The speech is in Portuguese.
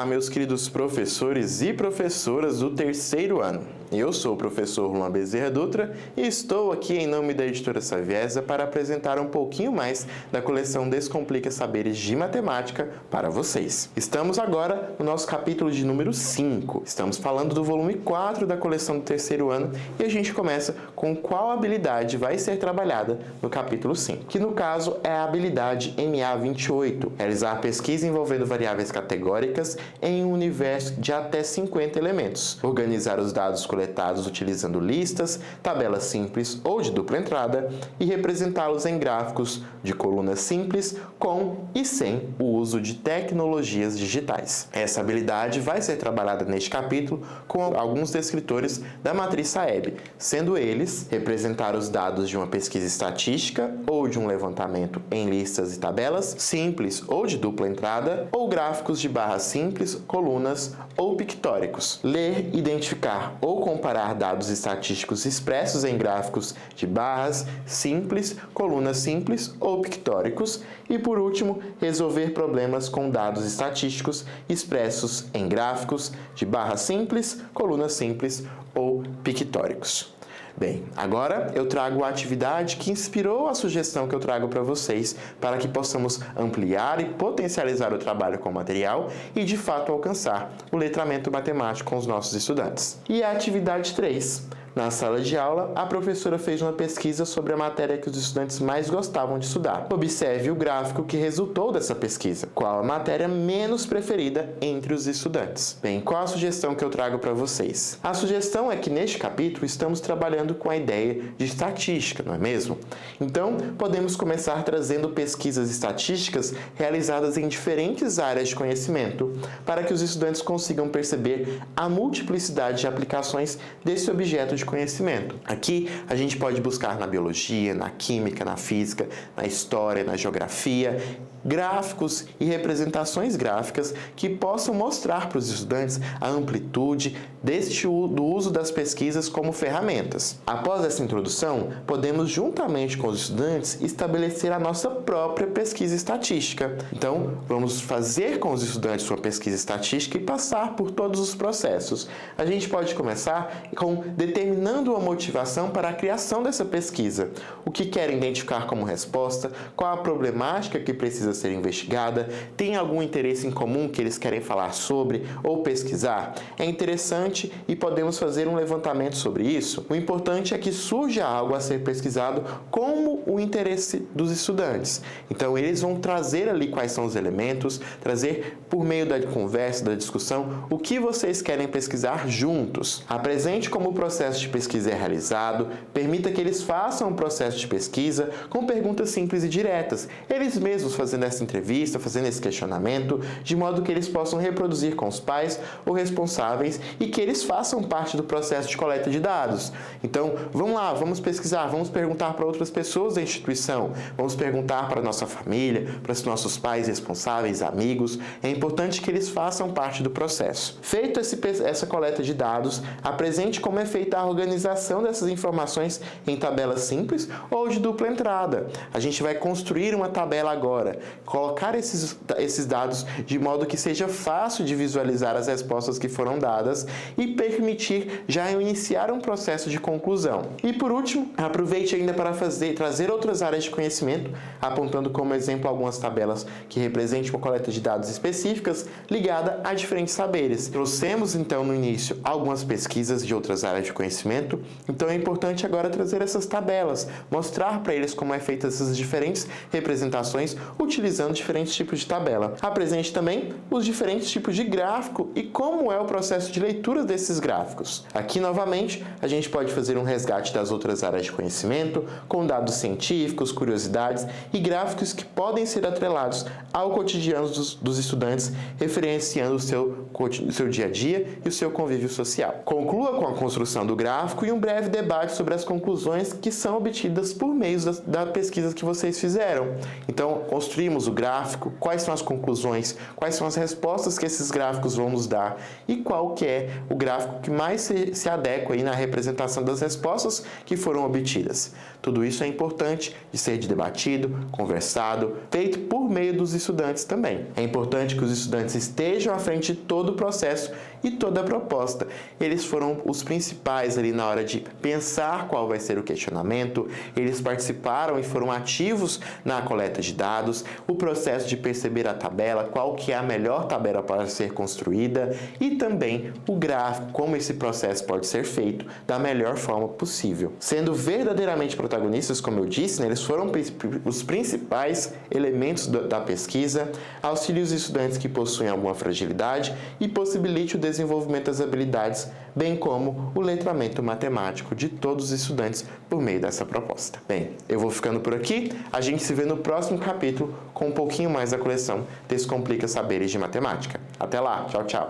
Olá, meus queridos professores e professoras do terceiro ano. Eu sou o professor Luan Bezerra Dutra e estou aqui em nome da editora Saviesa para apresentar um pouquinho mais da coleção Descomplica Saberes de Matemática para vocês. Estamos agora no nosso capítulo de número 5. Estamos falando do volume 4 da coleção do terceiro ano e a gente começa com qual habilidade vai ser trabalhada no capítulo 5, que no caso é a habilidade MA28, realizar pesquisa envolvendo variáveis categóricas em um universo de até 50 elementos, organizar os dados coletados utilizando listas, tabelas simples ou de dupla entrada e representá-los em gráficos de colunas simples com e sem o uso de tecnologias digitais. Essa habilidade vai ser trabalhada neste capítulo com alguns descritores da matriz Saeb, sendo eles representar os dados de uma pesquisa estatística ou de um levantamento em listas e tabelas simples ou de dupla entrada ou gráficos de barras simples, colunas ou pictóricos. Ler, identificar ou comparar dados estatísticos expressos em gráficos de barras simples, colunas simples ou pictóricos e, por último, resolver problemas com dados estatísticos expressos em gráficos de barras simples, colunas simples ou pictóricos. Bem, agora eu trago a atividade que inspirou a sugestão que eu trago para vocês, para que possamos ampliar e potencializar o trabalho com o material e, de fato, alcançar o letramento matemático com os nossos estudantes. E a atividade 3. Na sala de aula, a professora fez uma pesquisa sobre a matéria que os estudantes mais gostavam de estudar. Observe o gráfico que resultou dessa pesquisa. Qual a matéria menos preferida entre os estudantes? Bem, qual a sugestão que eu trago para vocês? A sugestão é que neste capítulo estamos trabalhando com a ideia de estatística, não é mesmo? Então, podemos começar trazendo pesquisas estatísticas realizadas em diferentes áreas de conhecimento, para que os estudantes consigam perceber a multiplicidade de aplicações desse objeto de conhecimento. Aqui a gente pode buscar na biologia, na química, na física, na história, na geografia, gráficos e representações gráficas que possam mostrar para os estudantes a amplitude do uso das pesquisas como ferramentas. Após essa introdução, podemos, juntamente com os estudantes, estabelecer a nossa própria pesquisa estatística. Então, vamos fazer com os estudantes uma pesquisa estatística e passar por todos os processos. A gente pode começar com determinando uma motivação para a criação dessa pesquisa. O que querem identificar como resposta, qual a problemática que precisa ser investigada, tem algum interesse em comum que eles querem falar sobre ou pesquisar? É interessante e podemos fazer um levantamento sobre isso. O importante é que surja algo a ser pesquisado como o interesse dos estudantes. Então, eles vão trazer ali quais são os elementos, trazer por meio da conversa, da discussão, o que vocês querem pesquisar juntos. Apresente como o processo de pesquisa é realizado, permita que eles façam um processo de pesquisa com perguntas simples e diretas, eles mesmos fazendo essa entrevista, fazendo esse questionamento, de modo que eles possam reproduzir com os pais ou responsáveis e que eles façam parte do processo de coleta de dados. Então, vamos lá, vamos pesquisar, vamos perguntar para outras pessoas da instituição, vamos perguntar para a nossa família, para os nossos pais responsáveis, amigos. É importante que eles façam parte do processo. Feito essa coleta de dados, apresente como é feita a organização dessas informações em tabelas simples ou de dupla entrada. A gente vai construir uma tabela agora, colocar esses dados de modo que seja fácil de visualizar as respostas que foram dadas e permitir já iniciar um processo de conclusão. E por último, aproveite ainda para trazer outras áreas de conhecimento, apontando como exemplo algumas tabelas que representem uma coleta de dados específicas ligada a diferentes saberes. Trouxemos então no início algumas pesquisas de outras áreas de conhecimento, então é importante agora trazer essas tabelas, mostrar para eles como é feita essas diferentes representações utilizando diferentes tipos de tabela. Apresente também os diferentes tipos de gráfico e como é o processo de leitura desses gráficos. Aqui, novamente, a gente pode fazer um resgate das outras áreas de conhecimento, com dados científicos, curiosidades e gráficos que podem ser atrelados ao cotidiano dos estudantes, referenciando o seu dia a dia e o seu convívio social. Conclua com a construção do gráfico gráfico e um breve debate sobre as conclusões que são obtidas por meio da pesquisa que vocês fizeram. Então, construímos o gráfico, quais são as conclusões, quais são as respostas que esses gráficos vão nos dar e qual que é o gráfico que mais se adequa aí na representação das respostas que foram obtidas. Tudo isso é importante de ser debatido, conversado, feito por meio dos estudantes também. É importante que os estudantes estejam à frente de todo o processo e toda a proposta. Eles foram os principais ali na hora de pensar qual vai ser o questionamento, eles participaram e foram ativos na coleta de dados, o processo de perceber a tabela, qual que é a melhor tabela para ser construída e também o gráfico, como esse processo pode ser feito da melhor forma possível. Sendo verdadeiramente protagonistas, como eu disse, né, eles foram os principais elementos da pesquisa, auxilie os estudantes que possuem alguma fragilidade e possibilite o desenvolvimento das habilidades, bem como o letramento matemático de todos os estudantes por meio dessa proposta. Bem, eu vou ficando por aqui, a gente se vê no próximo capítulo com um pouquinho mais da coleção Descomplica Saberes de Matemática. Até lá, tchau, tchau!